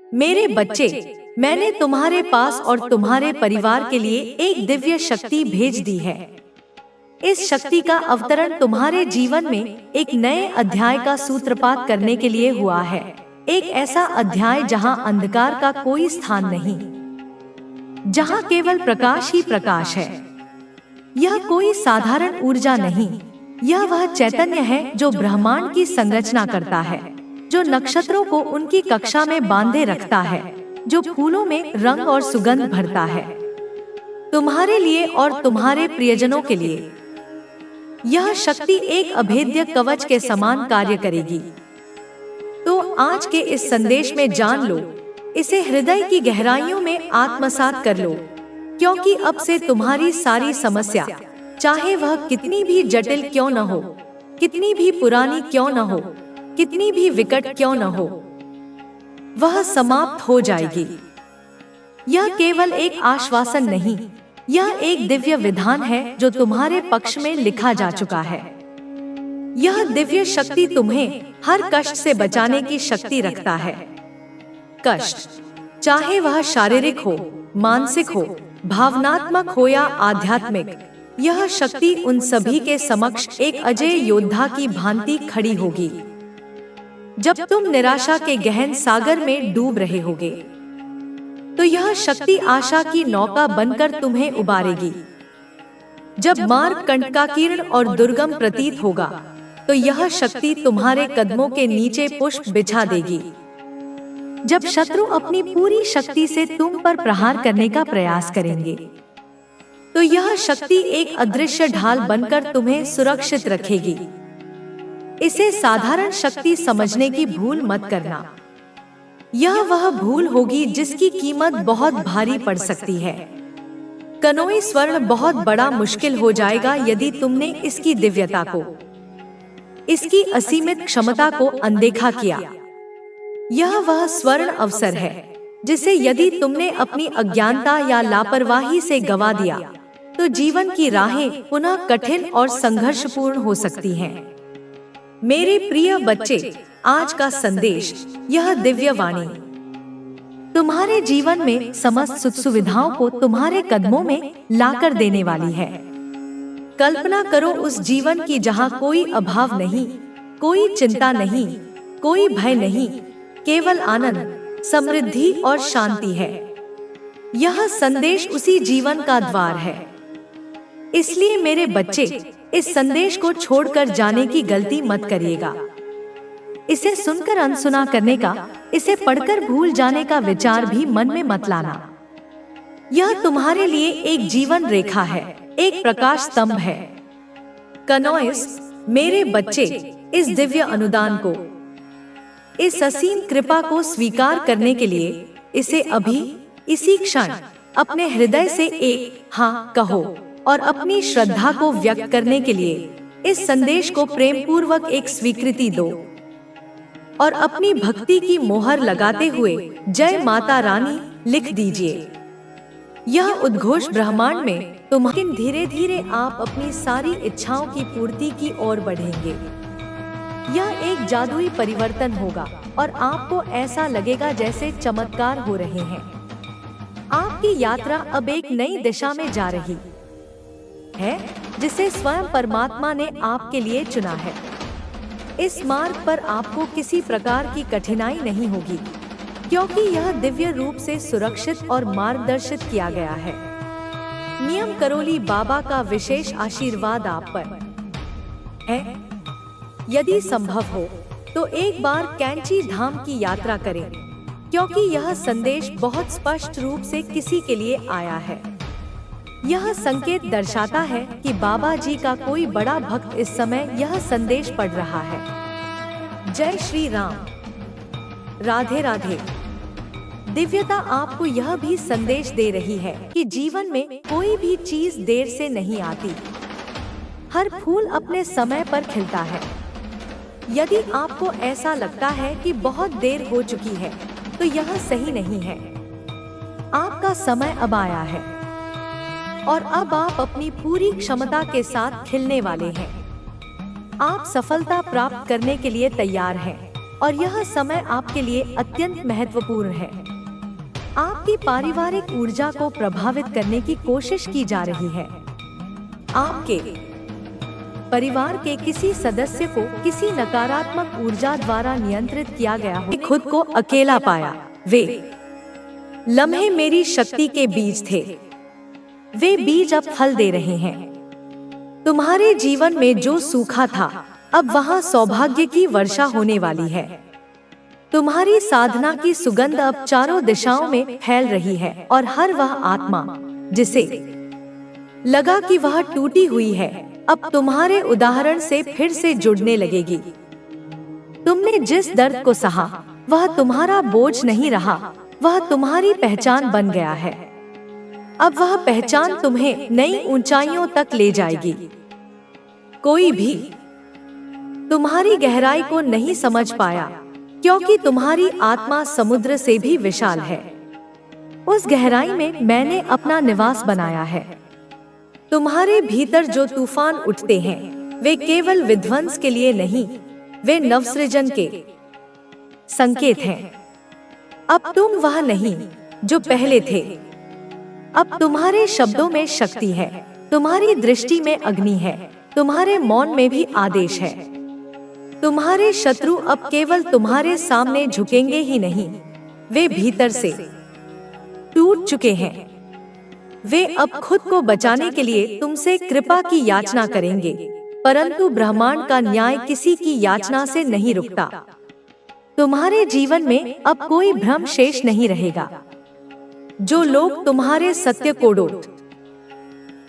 मेरे बच्चे, मैंने तुम्हारे पास और तुम्हारे परिवार के लिए एक दिव्य शक्ति भेज दी है। इस शक्ति का अवतरण तुम्हारे जीवन में एक नए अध्याय का सूत्रपात करने के लिए हुआ है। एक ऐसा अध्याय जहां अंधकार का कोई स्थान नहीं, जहां केवल प्रकाश ही प्रकाश है। यह कोई साधारण ऊर्जा नहीं, यह वह चैतन्य है जो ब्रह्मांड की संरचना करता है, जो नक्षत्रों को उनकी कक्षा में बांधे रखता है, जो फूलों में रंग और सुगंध भरता है। तुम्हारे लिए और तुम्हारे प्रियजनों के लिए यह शक्ति एक अभेद्य कवच के समान कार्य करेगी। तो आज के इस संदेश में जान लो, इसे हृदय की गहराइयों में आत्मसात कर लो, क्योंकि अब से तुम्हारी सारी समस्या, चाहे वह कितनी भी जटिल क्यों न हो, कितनी भी पुरानी क्यों न हो, कितनी भी विकट क्यों न हो, वह समाप्त हो जाएगी। यह केवल एक आश्वासन नहीं, यह एक दिव्य विधान है जो तुम्हारे पक्ष में लिखा जा चुका है। यह दिव्य शक्ति तुम्हें हर कष्ट से बचाने की शक्ति रखता है। कष्ट, चाहे वह शारीरिक हो, मानसिक हो, भावनात्मक हो या आध्यात्मिक, यह शक्ति उन सभी के समक्ष एक अजय योद्धा की भांति खड़ी होगी। जब तुम निराशा के गहन सागर में डूब रहे होगे, तो यह शक्ति आशा की नौका बनकर तुम्हें उबारेगी। जब मार्ग कंटकाकीर्ण और दुर्गम प्रतीत होगा, तो यह शक्ति तुम्हारे कदमों के नीचे पुष्प बिछा देगी। जब शत्रु अपनी पूरी शक्ति से तुम पर प्रहार करने का प्रयास करेंगे, तो यह शक्ति एक अदृश्य ढाल बनकर तुम्हें सुरक्षित रखेगी। इसे साधारण शक्ति समझने की भूल मत करना। यह वह भूल होगी जिसकी कीमत बहुत भारी पड़ सकती है। कनोई स्वर्ण बहुत बड़ा मुश्किल हो जाएगा यदि तुमने इसकी दिव्यता को, इसकी असीमित क्षमता को अनदेखा किया। यह वह स्वर्ण अवसर है जिसे यदि तुमने अपनी अज्ञानता या लापरवाही से गवा दिया, तो जीवन की राहें पुनः कठिन और संघर्षपूर्ण हो सकती हैं। मेरे प्रिय बच्चे, आज का संदेश, यह दिव्य वाणी तुम्हारे जीवन में समस्त सुख सुविधाओं को तुम्हारे कदमों में लाकर देने वाली है। कल्पना करो उस जीवन की जहां कोई अभाव नहीं, कोई चिंता नहीं, कोई भय नहीं, केवल आनंद, समृद्धि और शांति है। यह संदेश उसी जीवन का द्वार है। इसलिए मेरे बच्चे, इस संदेश को छोड़कर जाने की गलती मत करिएगा। इसे सुनकर अनसुना करने का, इसे पढ़कर भूल जाने का विचार भी मन में मत लाना। यह तुम्हारे लिए एक जीवन रेखा है, एक प्रकाश स्तंभ है। कनोइस, मेरे बच्चे, इस दिव्य अनुदान को, इस असीम कृपा को स्वीकार करने के लिए इसे अभी, इसी क्षण अपने हृदय से एक हाँ कहो और अपनी श्रद्धा को व्यक्त करने के लिए इस संदेश को प्रेम पूर्वक एक स्वीकृति दो और अपनी भक्ति की मोहर लगाते हुए जय माता रानी लिख दीजिए। यह उद्घोष ब्रह्मांड में तुम्हारे धीरे धीरे आप अपनी सारी इच्छाओं की पूर्ति की ओर बढ़ेंगे। यह एक जादुई परिवर्तन होगा और आपको ऐसा लगेगा जैसे चमत्कार हो रहे हैं। आपकी यात्रा अब एक नई दिशा में जा रही है, जिसे स्वयं परमात्मा ने आपके लिए चुना है। इस मार्ग पर आपको किसी प्रकार की कठिनाई नहीं होगी, क्योंकि यह दिव्य रूप से सुरक्षित और मार्गदर्शित किया गया है। नियम करोली बाबा का विशेष आशीर्वाद आप पर है। यदि संभव हो तो एक बार कैंची धाम की यात्रा करें, क्योंकि यह संदेश बहुत स्पष्ट रूप से किसी के लिए आया है। यह संकेत दर्शाता है कि बाबा जी का कोई बड़ा भक्त इस समय यह संदेश पढ़ रहा है। जय श्री राम, राधे राधे। दिव्यता आपको यह भी संदेश दे रही है कि जीवन में कोई भी चीज देर से नहीं आती। हर फूल अपने समय पर खिलता है। यदि आपको ऐसा लगता है कि बहुत देर हो चुकी है, तो यह सही नहीं है। आपका समय अब आया है और अब आप अपनी पूरी क्षमता के साथ खिलने वाले हैं। आप सफलता प्राप्त करने के लिए तैयार हैं। और यह समय आपके लिए अत्यंत महत्वपूर्ण है। आपकी पारिवारिक ऊर्जा को प्रभावित करने की कोशिश की जा रही है। आपके परिवार के किसी सदस्य को किसी नकारात्मक ऊर्जा द्वारा नियंत्रित किया गया हो। खुद को अकेला पाया। वे लम्हे मेरी शक्ति के बीज थे। वे बीज अब फल दे रहे हैं। तुम्हारे जीवन में जो सूखा था, अब वहां सौभाग्य की वर्षा होने वाली है। तुम्हारी साधना की सुगंध अब चारों दिशाओं में फैल रही है और हर वह आत्मा जिसे लगा कि वह टूटी हुई है, अब तुम्हारे उदाहरण से फिर से जुड़ने लगेगी। तुमने जिस दर्द को सहा, वह तुम्हारा बोझ नहीं रहा, वह तुम्हारी पहचान बन गया है। अब वह पहचान तुम्हें नई ऊंचाइयों तक ले जाएगी। कोई भी तुम्हारी गहराई को नहीं समझ पाया, क्योंकि तुम्हारी आत्मा समुद्र से भी विशाल है। उस गहराई में मैंने अपना निवास बनाया है। तुम्हारे भीतर जो तूफान उठते हैं, वे केवल विध्वंस के लिए नहीं, वे नवसृजन के संकेत हैं। अब तुम वह नहीं जो पहले थे। अब तुम्हारे शब्दों में शक्ति है, तुम्हारी दृष्टि में अग्नि है, तुम्हारे मौन में भी आदेश है। तुम्हारे शत्रु अब केवल तुम्हारे सामने झुकेंगे ही नहीं, वे भीतर से टूट चुके हैं। वे अब खुद को बचाने के लिए तुमसे कृपा की याचना करेंगे, परंतु ब्रह्मांड का न्याय किसी की याचना से नहीं रुकता। तुम्हारे जीवन में अब कोई भ्रम शेष नहीं रहेगा। जो लोग तुम्हारे सत्य को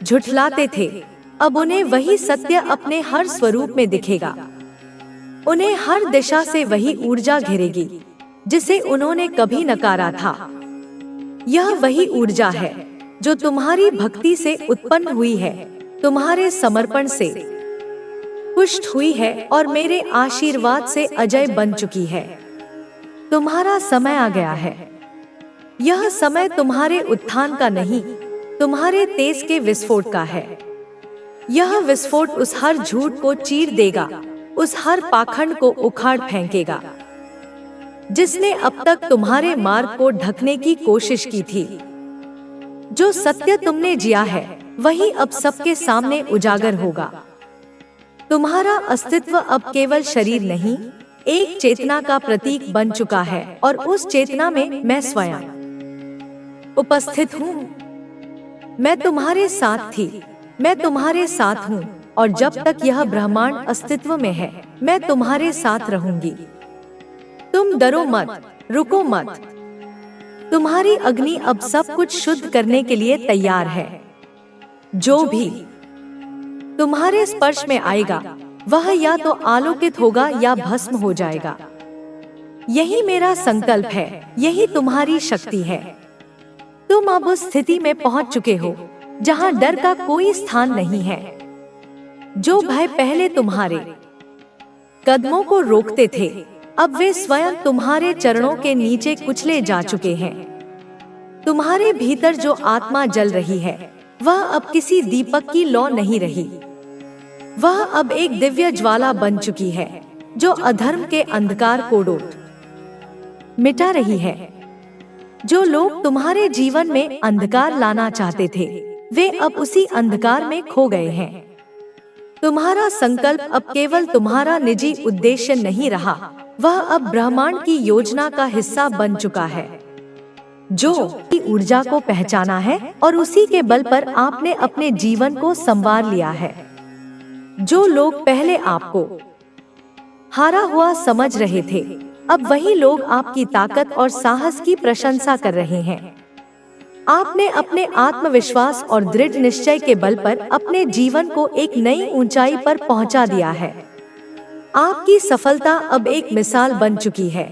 झुठलाते थे, अब उन्हें वही सत्य अपने हर स्वरूप में दिखेगा। उन्हें हर दिशा से वही ऊर्जा घेरेगी जिसे उन्होंने कभी नकारा था। यह वही ऊर्जा है जो तुम्हारी भक्ति से उत्पन्न हुई है, तुम्हारे समर्पण से पुष्ट हुई है और मेरे आशीर्वाद से अजय बन चुकी है। तुम्हारा समय आ गया है। यह समय तुम्हारे उत्थान का नहीं, तुम्हारे तेज के विस्फोट का है। यह विस्फोट उस हर झूठ को चीर देगा, उस हर पाखंड को उखाड़ फेंकेगा जिसने अब तक तुम्हारे मार्ग को ढकने की कोशिश की थी। जो सत्य तुमने जिया है, वही अब सबके सामने उजागर होगा। तुम्हारा अस्तित्व अब केवल शरीर नहीं, एक चेतना का प्रतीक बन चुका है और उस चेतना में मैं स्वयं उपस्थित हूँ। मैं तुम्हारे साथ थी, मैं तुम्हारे साथ हूँ और जब तक यह ब्रह्मांड अस्तित्व में है, मैं तुम्हारे साथ रहूंगी। तुम डरो मत, रुको मत। तुम्हारी अग्नि अब सब कुछ शुद्ध करने के लिए तैयार है। जो भी तुम्हारे स्पर्श में आएगा, वह या तो आलोकित होगा या भस्म हो जाएगा। यही मेरा संकल्प है, यही तुम्हारी शक्ति है। तुम अब उस स्थिति में पहुंच चुके हो जहां डर का कोई स्थान नहीं है। जो भय पहले तुम्हारे कदमों को रोकते थे, अब वे स्वयं तुम्हारे चरणों के नीचे कुचले जा चुके हैं। तुम्हारे भीतर जो आत्मा जल रही है, वह अब किसी दीपक की लौ नहीं रही। वह अब एक दिव्य ज्वाला बन चुकी है जो अधर्म के अंधकार को मिटा रही है। जो लोग तुम्हारे जीवन में अंधकार लाना चाहते थे, वे अब उसी अंधकार में खो गए हैं। तुम्हारा संकल्प अब केवल तुम्हारा निजी उद्देश्य नहीं रहा, वह अब ब्रह्मांड की योजना का हिस्सा बन चुका है। जो ऊर्जा को पहचाना है और उसी के बल पर आपने अपने जीवन को संवार लिया है। जो लोग पहले आपको हारा हुआ समझ रहे थे, अब वही लोग आपकी ताकत और साहस की प्रशंसा कर रहे हैं। आपने अपने आत्मविश्वास और दृढ़ निश्चय के बल पर अपने जीवन को एक नई ऊंचाई पर पहुंचा दिया है। आपकी सफलता अब एक मिसाल बन चुकी है।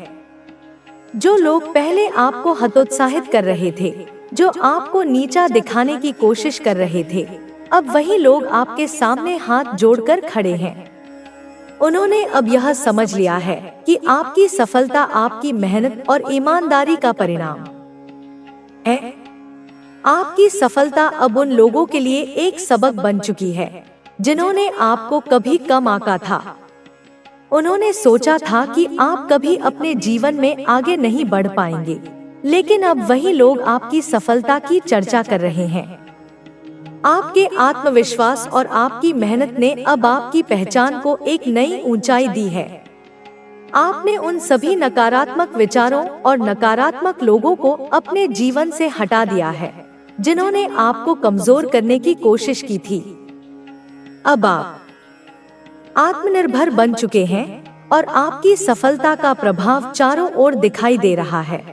जो लोग पहले आपको हतोत्साहित कर रहे थे, जो आपको नीचा दिखाने की कोशिश कर रहे थे, अब वही लोग आपके सामने हाथ जोड़कर खड़े हैं। उन्होंने अब यह समझ लिया है कि आपकी सफलता आपकी मेहनत और ईमानदारी का परिणाम है। आपकी सफलता अब उन लोगों के लिए एक सबक बन चुकी है जिन्होंने आपको कभी कम आंका था। उन्होंने सोचा था कि आप कभी अपने जीवन में आगे नहीं बढ़ पाएंगे, लेकिन अब वही लोग आपकी सफलता की चर्चा कर रहे हैं। आपके आत्मविश्वास और आपकी मेहनत ने अब आपकी पहचान को एक नई ऊंचाई दी है। आपने उन सभी नकारात्मक विचारों और नकारात्मक लोगों को अपने जीवन से हटा दिया है, जिन्होंने आपको कमजोर करने की कोशिश की थी। अब आप आत्मनिर्भर बन चुके हैं और आपकी सफलता का प्रभाव चारों ओर दिखाई दे रहा है।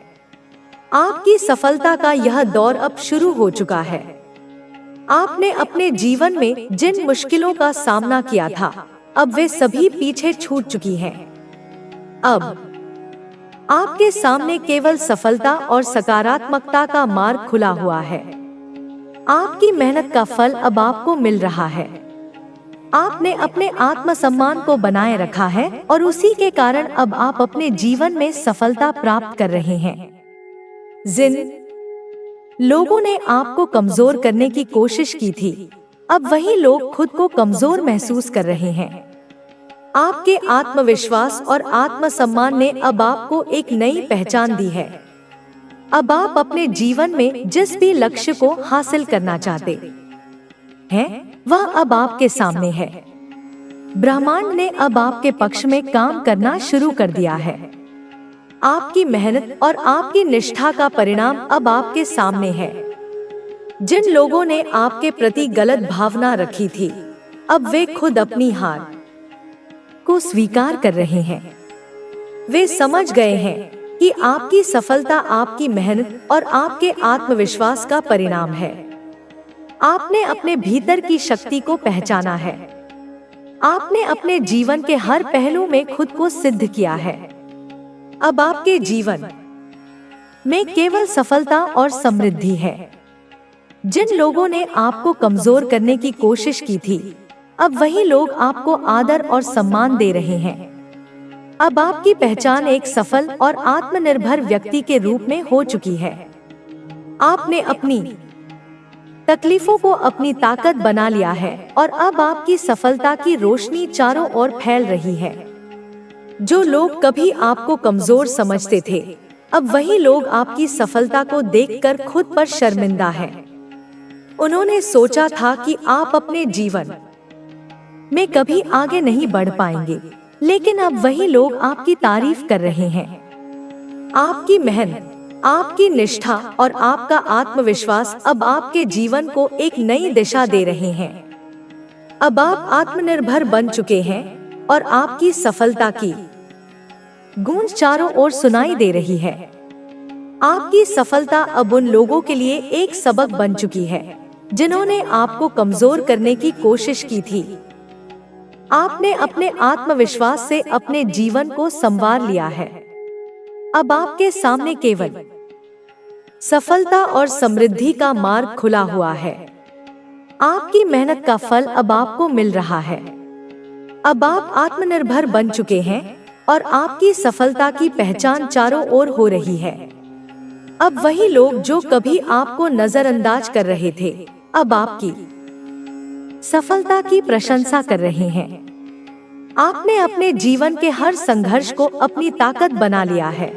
आपकी सफलता का यह दौर अब शुरू हो चुका है। आपने अपने जीवन में जिन मुश्किलों का सामना किया था, अब वे सभी पीछे छूट चुकी हैं। अब आपके सामने केवल सफलता और सकारात्मकता का मार्ग खुला हुआ है। आपकी मेहनत का फल अब आपको मिल रहा है। आपने अपने आत्मसम्मान को बनाए रखा है और उसी के कारण अब आप अपने जीवन में सफलता प्राप्त कर रहे हैं। जिन लोगों ने आपको कमजोर करने की कोशिश की थी, अब वही लोग खुद को कमजोर महसूस कर रहे हैं। आपके आत्मविश्वास और आत्मसम्मान ने अब आपको एक नई पहचान दी है। अब आप अपने जीवन में जिस भी लक्ष्य को हासिल करना चाहते हैं, वह अब आपके सामने है। ब्रह्मांड ने अब आपके पक्ष में काम करना शुरू कर दिया है। आपकी मेहनत और आपकी निष्ठा का परिणाम अब आपके सामने है। जिन लोगों ने आपके प्रति गलत भावना रखी थी, अब वे खुद अपनी हार को स्वीकार कर रहे हैं। वे समझ गए हैं कि आपकी सफलता आपकी मेहनत और आपके आत्मविश्वास का परिणाम है। आपने अपने भीतर की शक्ति को पहचाना है। आपने अपने जीवन के हर पहलू में खुद को सिद्ध किया है। अब आपके जीवन में केवल सफलता और समृद्धि है। जिन लोगों ने आपको कमजोर करने की कोशिश की थी, अब वही लोग आपको आदर और सम्मान दे रहे हैं। अब आपकी पहचान एक सफल और आत्मनिर्भर व्यक्ति के रूप में हो चुकी है। आपने अपनी तकलीफों को अपनी ताकत बना लिया है और अब आपकी सफलता की रोशनी चारों ओर फैल रही है। जो लोग कभी आपको कमजोर समझते थे, अब वही लोग आपकी सफलता को देखकर खुद पर शर्मिंदा हैं। उन्होंने सोचा था कि आप अपने जीवन में कभी आगे नहीं बढ़ पाएंगे, लेकिन अब वही लोग आपकी तारीफ कर रहे हैं। आपकी मेहनत, आपकी निष्ठा और आपका आत्मविश्वास अब आपके जीवन को एक नई दिशा दे रहे हैं। अब आप आत्मनिर्भर बन चुके हैं और आपकी सफलता की गूंज चारों ओर सुनाई दे रही है। आपकी सफलता अब उन लोगों के लिए एक सबक बन चुकी है, जिन्होंने आपको कमजोर करने की कोशिश की थी। आपने अपने आत्मविश्वास से अपने जीवन को संवार लिया है। अब आपके सामने केवल सफलता और समृद्धि का मार्ग खुला हुआ है। आपकी मेहनत का फल अब आपको मिल रहा है। अब आप आत्मनिर्भर बन चुके हैं और आपकी सफलता की पहचान चारों ओर हो रही है। अब वही लोग जो कभी आपको नजरअंदाज कर रहे थे, अब आपकी सफलता की प्रशंसा कर रहे हैं। आपने अपने जीवन के हर संघर्ष को अपनी ताकत बना लिया है।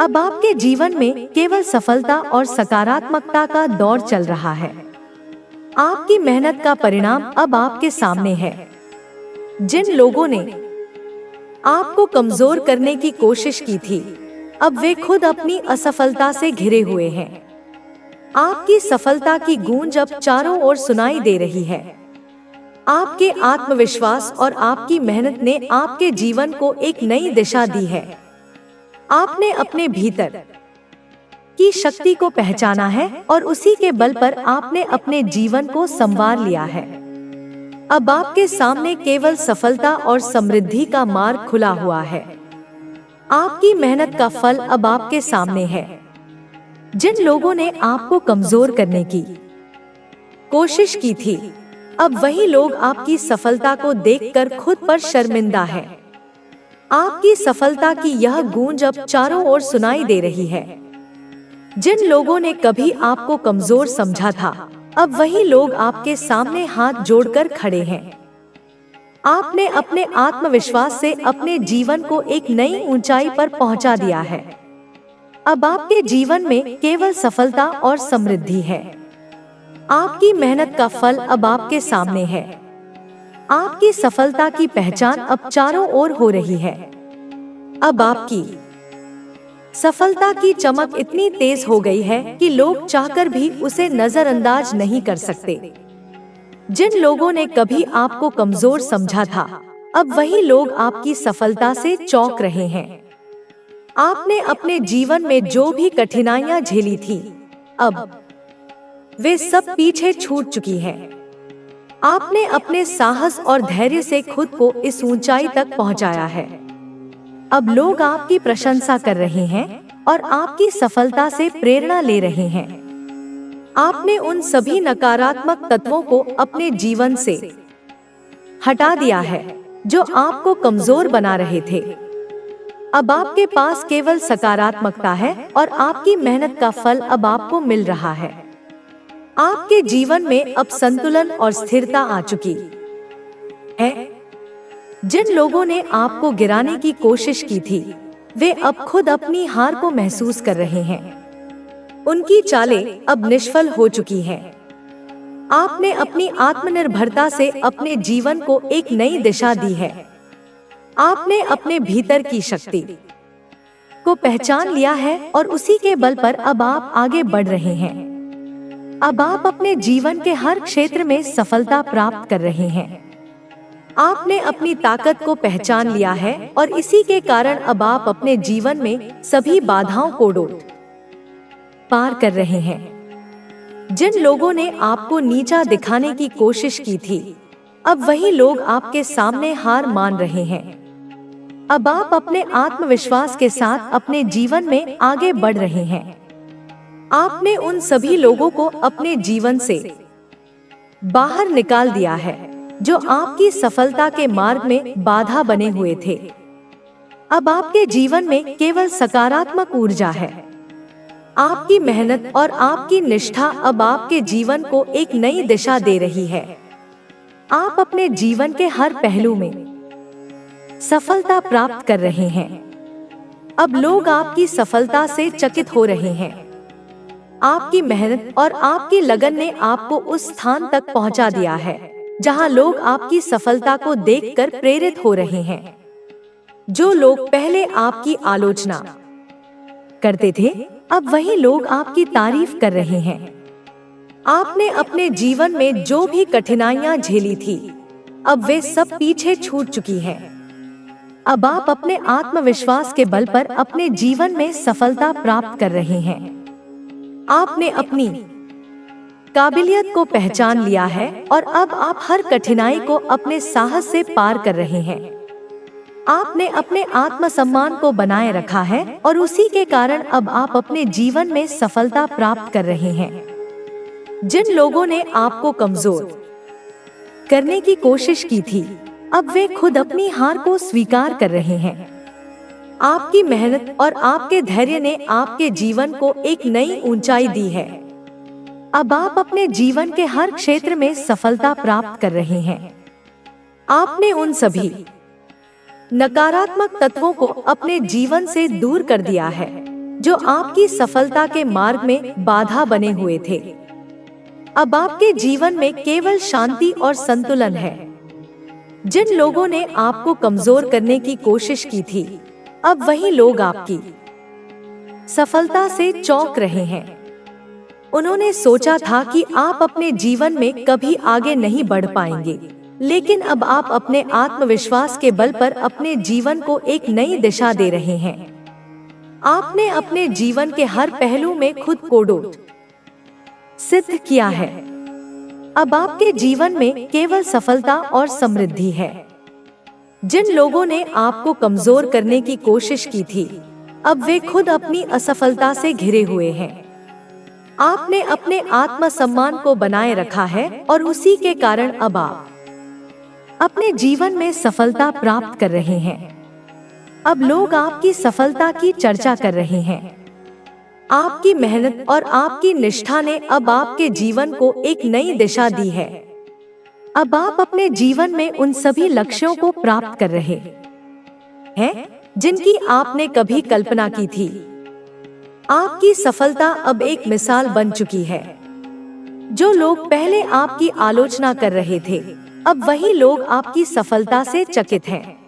अब आपके जीवन में केवल सफलता और सकारात्मकता का दौर चल रहा है। आपकी मेहनत का परिणाम अब आपके सामने है। जिन लोगों ने आपको कमजोर करने की कोशिश की थी, अब वे खुद अपनी असफलता से घिरे हुए हैं। आपकी सफलता की गूंज अब चारों ओर सुनाई दे रही है। आपके आत्मविश्वास और आपकी मेहनत ने आपके जीवन को एक नई दिशा दी है। आपने अपने भीतर की शक्ति को पहचाना है और उसी के बल पर आपने अपने जीवन को संवार लिया है। अब आपके सामने केवल सफलता और समृद्धि का मार्ग खुला हुआ है। आपकी मेहनत का फल अब आपके सामने है। जिन लोगों ने आपको कमजोर करने की कोशिश की थी, अब वही लोग आपकी सफलता को देखकर खुद पर शर्मिंदा हैं। आपकी सफलता की यह गूंज अब चारों ओर सुनाई दे रही है। जिन लोगों ने कभी आपको कमजोर समझा था, अब वही लोग आपके सामने हाथ जोड़कर खड़े हैं। आपने अपने आत्मविश्वास से अपने जीवन को एक नई ऊंचाई पर पहुंचा दिया है। अब आपके जीवन में केवल सफलता और समृद्धि है। आपकी मेहनत का फल अब आपके सामने है। आपकी सफलता की पहचान अब चारों ओर हो रही है। अब आपकी सफलता की चमक इतनी तेज हो गई है कि लोग चाहकर भी उसे नजरअंदाज नहीं कर सकते। जिन लोगों ने कभी आपको कमजोर समझा था, अब वही लोग आपकी सफलता से चौंक रहे हैं। आपने अपने जीवन में जो भी कठिनाइयां झेली थी, अब वे सब पीछे छूट चुकी हैं। आपने अपने साहस और धैर्य से खुद को इस ऊंचाई तक पहुंचाया है। अब लोग आपकी प्रशंसा कर रहे हैं और आपकी सफलता से प्रेरणा ले रहे हैं। आपने उन सभी नकारात्मक तत्वों को अपने जीवन से हटा दिया है जो आपको कमजोर बना रहे थे। अब आपके पास केवल सकारात्मकता है और आपकी मेहनत का फल अब आपको मिल रहा है। आपके जीवन में अब संतुलन और स्थिरता आ चुकी है। जिन लोगों ने आपको गिराने की कोशिश की थी, वे अब खुद अपनी हार को महसूस कर रहे हैं। उनकी चालें अब निष्फल हो चुकी हैं। आपने अपनी आत्मनिर्भरता से अपने जीवन को एक नई दिशा दी है। आपने अपने भीतर की शक्ति को पहचान लिया है और उसी के बल पर अब आप आगे बढ़ रहे हैं। अब आप अपने जीवन के हर क्षेत्र में सफलता प्राप्त कर रहे हैं। आपने अपनी ताकत को पहचान लिया है और इसी के कारण अब आप अपने जीवन में सभी बाधाओं को पार कर रहे हैं। जिन लोगों ने आपको नीचा दिखाने की कोशिश की थी, अब वही लोग आपके सामने हार मान रहे हैं। अब आप अपने आत्मविश्वास के साथ अपने जीवन में आगे बढ़ रहे हैं। आपने उन सभी लोगों को अपने जीवन से बाहर निकाल दिया है जो आपकी सफलता के मार्ग में बाधा बने हुए थे। अब आपके जीवन में केवल सकारात्मक ऊर्जा है। आपकी मेहनत और आपकी निष्ठा अब आपके जीवन को एक नई दिशा दे रही है। आप अपने जीवन के हर पहलू में सफलता प्राप्त कर रहे हैं। अब लोग आपकी सफलता से चकित हो रहे हैं। आपकी मेहनत और आपकी लगन ने आपको उस स्थान तक पहुंचा दिया है जहां लोग आपकी सफलता को देखकर प्रेरित हो रहे हैं। जो लोग पहले आपकी आलोचना करते थे, अब वही लोग आपकी तारीफ कर रहे हैं। आपने अपने जीवन में जो भी कठिनाइयां झेली थी, अब वे सब पीछे छूट चुकी हैं। अब आप अपने आत्मविश्वास के बल पर अपने जीवन में सफलता प्राप्त कर रहे हैं। आपने अपनी काबिलियत को पहचान लिया है और अब आप हर कठिनाई को अपने साहस से पार कर रहे हैं। आपने अपने आत्मसम्मान को बनाए रखा है और उसी के कारण अब आप अपने जीवन में सफलता प्राप्त कर रहे हैं। जिन लोगों ने आपको कमजोर करने की कोशिश की थी, अब वे खुद अपनी हार को स्वीकार कर रहे हैं। आपकी मेहनत और आपके धैर्य ने आपके जीवन को एक नई ऊंचाई दी है। अब आप अपने जीवन के हर क्षेत्र में सफलता प्राप्त कर रहे हैं। आपने उन सभी नकारात्मक तत्वों को अपने जीवन से दूर कर दिया है जो आपकी सफलता के मार्ग में बाधा बने हुए थे। अब आपके जीवन में केवल शांति और संतुलन है। जिन लोगों ने आपको कमजोर करने की कोशिश की थी, अब वही लोग आपकी सफलता से चौंक रहे हैं। उन्होंने सोचा था कि आप अपने जीवन में कभी आगे नहीं बढ़ पाएंगे, लेकिन अब आप अपने आत्मविश्वास के बल पर अपने जीवन को एक नई दिशा दे रहे हैं। आपने अपने जीवन के हर पहलू में खुद को सिद्ध किया है। अब आपके जीवन में केवल सफलता और समृद्धि है। जिन लोगों ने आपको कमजोर करने की कोशिश की थी, अब वे खुद अपनी असफलता से घिरे हुए हैं। आपने अपने आत्मसम्मान को बनाए रखा है और उसी के कारण अब आप अपने जीवन में सफलता प्राप्त कर रहे हैं। अब लोग आपकी सफलता की चर्चा कर रहे हैं। आपकी मेहनत और आपकी निष्ठा ने अब आपके जीवन को एक नई दिशा दी है। अब आप अपने जीवन में उन सभी लक्ष्यों को प्राप्त कर रहे हैं जिनकी आपने कभी कल्पना की थी। आपकी सफलता अब एक मिसाल बन चुकी है। जो लोग पहले आपकी आलोचना कर रहे थे, अब वही लोग आपकी सफलता से चकित हैं।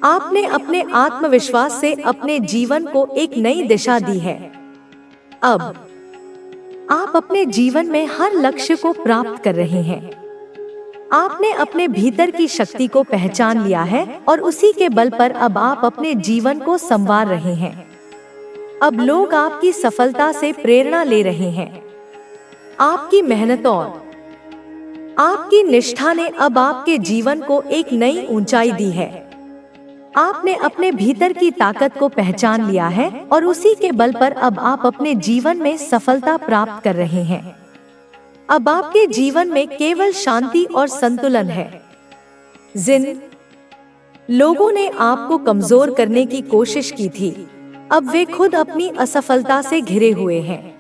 आपने अपने आत्मविश्वास से अपने जीवन को एक नई दिशा दी है। अब आप अपने जीवन में हर लक्ष्य को प्राप्त कर रहे हैं। आपने अपने भीतर की शक्ति को पहचान लिया है और उसी के बल पर अब आप अपने जीवन को संवार रहे हैं। अब लोग आपकी सफलता से प्रेरणा ले रहे हैं। आपकी मेहनत और आपकी निष्ठा ने अब आपके जीवन को एक नई ऊंचाई दी है। आपने अपने भीतर की ताकत को पहचान लिया है और उसी के बल पर अब आप अपने जीवन में सफलता प्राप्त कर रहे हैं। अब आपके जीवन में केवल शांति और संतुलन है। जिन लोगों ने आपको कमजोर करने की कोशिश की थी, अब वे खुद अपनी असफलता से घिरे हुए हैं।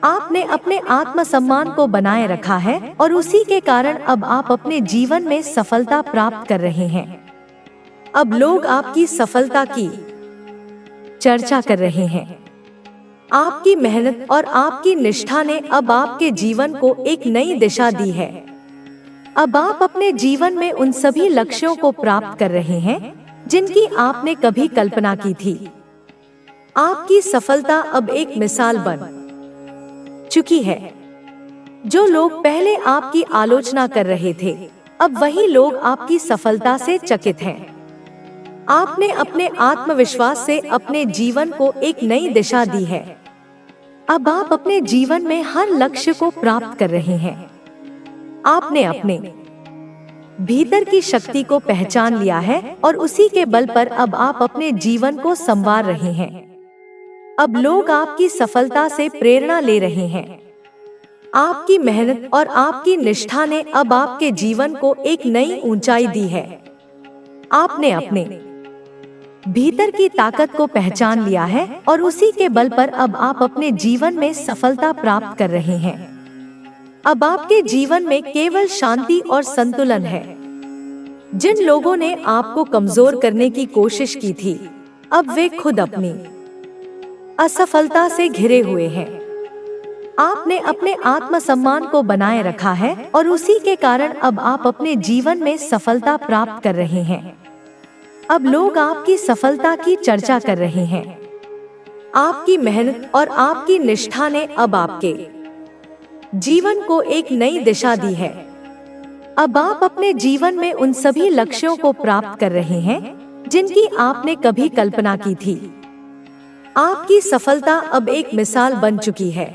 आपने अपने आत्मसम्मान को बनाए रखा है और उसी के कारण अब आप अपने जीवन में सफलता प्राप्त कर रहे हैं। अब लोग आपकी सफलता की चर्चा कर रहे हैं। आपकी मेहनत और आपकी निष्ठा ने अब आपके जीवन को एक नई दिशा दी है। अब आप अपने जीवन में उन सभी लक्ष्यों को प्राप्त कर रहे हैं जिनकी आपने कभी कल्पना की थी। आपकी सफलता अब एक मिसाल बन चुकी है। जो लोग पहले आपकी आलोचना कर रहे थे, अब वही लोग आपकी सफलता से चकित हैं। आपने अपने आत्मविश्वास से अपने जीवन को एक नई दिशा दी है। अब आप अपने जीवन में हर लक्ष्य को प्राप्त कर रहे हैं। आपने अपने भीतर की शक्ति को पहचान लिया है और उसी के बल पर अब आप अपने जीवन को संवार रहे हैं। अब लोग आपकी सफलता से प्रेरणा ले रहे हैं। आपकी मेहनत और आपकी निष्ठा ने अब आपके जीवन को एक नई ऊंचाई दी है। आपने अपने भीतर की ताकत को पहचान लिया है और उसी के बल पर अब आप अपने जीवन में सफलता प्राप्त कर रहे हैं। अब आपके जीवन में केवल शांति और संतुलन है। जिन लोगों ने आपको कमजोर करने की कोशिश की थी, अब वे खुद अपनी असफलता से घिरे हुए हैं। आपने अपने आत्मसम्मान को बनाए रखा है और उसी के कारण अब आप अपने जीवन में सफलता प्राप्त कर रहे हैं। अब लोग आपकी सफलता की चर्चा कर रहे हैं। आपकी मेहनत और आपकी निष्ठा ने अब आपके जीवन को एक नई दिशा दी है। अब आप अपने जीवन में उन सभी लक्ष्यों को प्राप्त कर रहे हैं जिनकी आपने कभी कल्पना की थी। आपकी सफलता अब एक मिसाल बन चुकी है।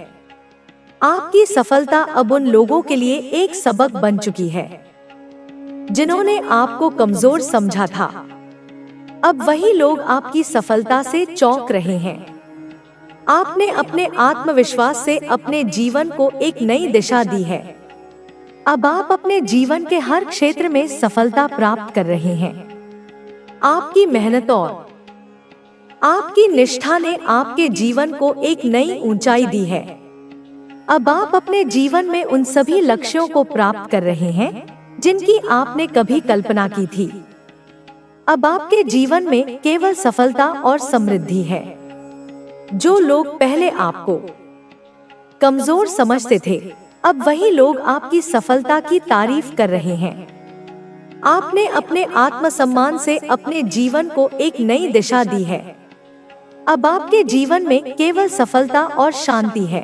आपकी सफलता अब उन लोगों के लिए एक सबक बन चुकी है जिन्होंने आपको कमजोर समझा था। अब वही लोग आपकी सफलता से चौंक रहे हैं। आपने अपने आत्मविश्वास से अपने जीवन को एक नई दिशा दी है। अब आप अपने जीवन के हर क्षेत्र में सफलता प्राप्त कर रहे हैं। आपकी मेहनत और आपकी निष्ठा ने आपके जीवन को एक नई ऊंचाई दी है। अब आप अपने जीवन में उन सभी लक्ष्यों को प्राप्त कर रहे हैं जिनकी आपने कभी कल्पना की थी। अब आपके जीवन में केवल सफलता और समृद्धि है। जो लोग पहले आपको कमजोर समझते थे, अब वही लोग आपकी सफलता की तारीफ कर रहे हैं। आपने अपने आत्मसम्मान से अपने जीवन को एक नई दिशा दी है। अब आपके जीवन में केवल सफलता और शांति है।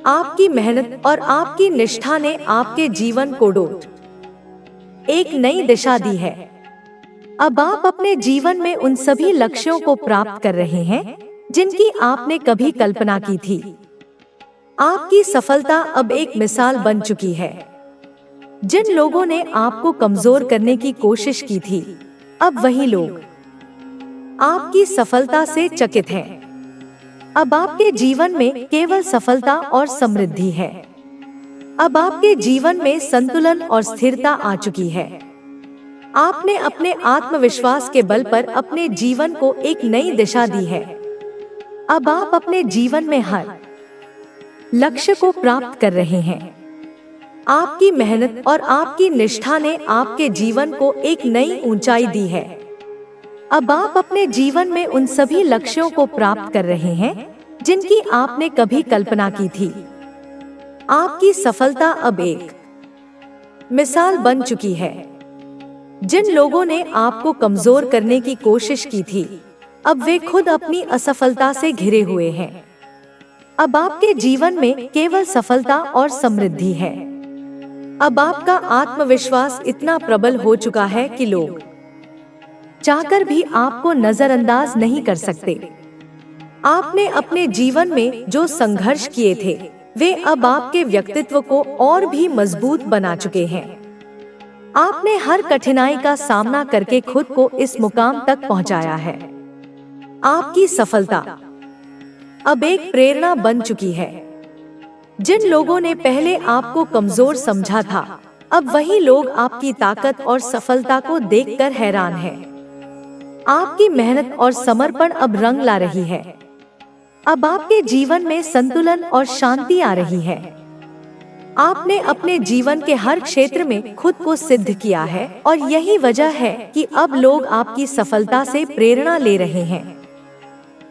आपकी मेहनत और आपकी निष्ठा ने आपके जीवन को एक नई दिशा दी है। अब आप अपने जीवन में उन सभी लक्ष्यों को प्राप्त कर रहे हैं जिनकी आपने कभी कल्पना की थी। आपकी सफलता अब एक मिसाल बन चुकी है। जिन लोगों ने आपको कमजोर करने की कोशिश की थी, अब वही लोग आपकी सफलता से चकित हैं। अब आपके जीवन में केवल सफलता और समृद्धि है। अब आपके जीवन में संतुलन और स्थिरता आ चुकी है। आपने अपने आत्मविश्वास के बल पर अपने जीवन को एक नई दिशा दी है। अब आप अपने जीवन में हर लक्ष्य को प्राप्त कर रहे हैं। आपकी मेहनत और आपकी निष्ठा ने आपके जीवन को एक नई ऊंचाई दी है। अब आप अपने जीवन में उन सभी लक्ष्यों को प्राप्त कर रहे हैं जिनकी आपने कभी कल्पना की थी। आपकी सफलता अब एक मिसाल बन चुकी है। जिन लोगों ने आपको कमजोर करने की कोशिश की थी, अब वे खुद अपनी असफलता से घिरे हुए हैं। अब आपके जीवन में केवल सफलता और समृद्धि है। अब आपका आत्मविश्वास इतना प्रबल हो चुका है कि लोग चाहकर भी आपको नजरअंदाज नहीं कर सकते। आपने अपने जीवन में जो संघर्ष किए थे, वे अब आपके व्यक्तित्व को और भी मजबूत बना चुके हैं। आपने हर कठिनाई का सामना करके खुद को इस मुकाम तक पहुंचाया है। आपकी सफलता अब एक प्रेरणा बन चुकी है। जिन लोगों ने पहले आपको कमजोर समझा था, अब वही लोग आपकी ताकत और सफलता को देखकर हैरान हैं। आपकी मेहनत और समर्पण अब रंग ला रही है। अब आपके जीवन में संतुलन और शांति आ रही है। आपने अपने जीवन के हर क्षेत्र में खुद को सिद्ध किया है और यही वजह है कि अब लोग आपकी सफलता से प्रेरणा ले रहे हैं।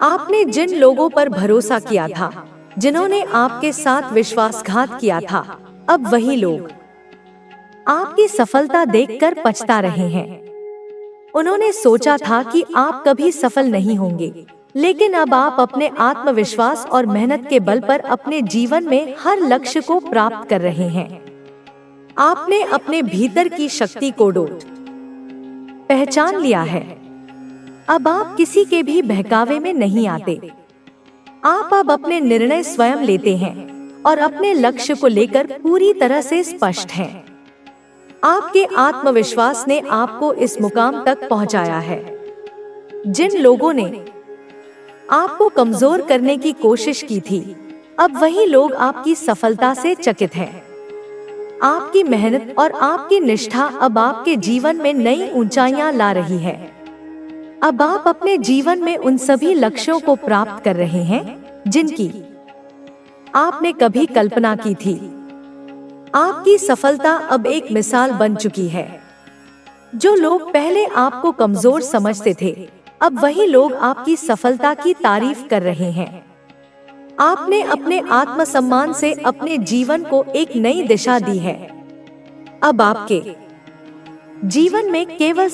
आपने जिन लोगों पर भरोसा किया था, जिन्होंने आपके साथ विश्वासघात किया था, अब वही लोग आपकी सफलता देखकर पछता रहे हैं। उन्होंने सोचा था कि आप कभी सफल नहीं होंगे, लेकिन अब आप अपने आत्मविश्वास और मेहनत के बल पर अपने जीवन में हर लक्ष्य को प्राप्त कर रहे हैं। आपने अपने भीतर की शक्ति को पहचान लिया है। अब आप किसी के भी बहकावे में नहीं आते। आप अब अपने निर्णय स्वयं लेते हैं और अपने लक्ष्य को लेकर पूरी तरह से स्पष्ट हैं। आपके आत्मविश्वास ने आपको इस मुकाम तक पहुंचाया है। जिन लोगों ने आपको कमजोर करने की कोशिश की थी, अब वही लोग आपकी सफलता से चकित हैं। आपकी मेहनत और आपकी निष्ठा अब आपके जीवन में नई ऊंचाइयां ला रही है। अब आप अपने जीवन में उन सभी लक्ष्यों को प्राप्त कर रहे हैं जिनकी आपने कभी कल्पना की थी। आपकी सफलता अब एक मिसाल बन चुकी है। जो लोग पहले आपको कमजोर समझते थे, अब वही लोग आपकी सफलता की तारीफ कर रहे हैं। आपने अपने आत्मसम्मान से अपने जीवन को एक नई दिशा दी है। अब आपके जीवन में केवल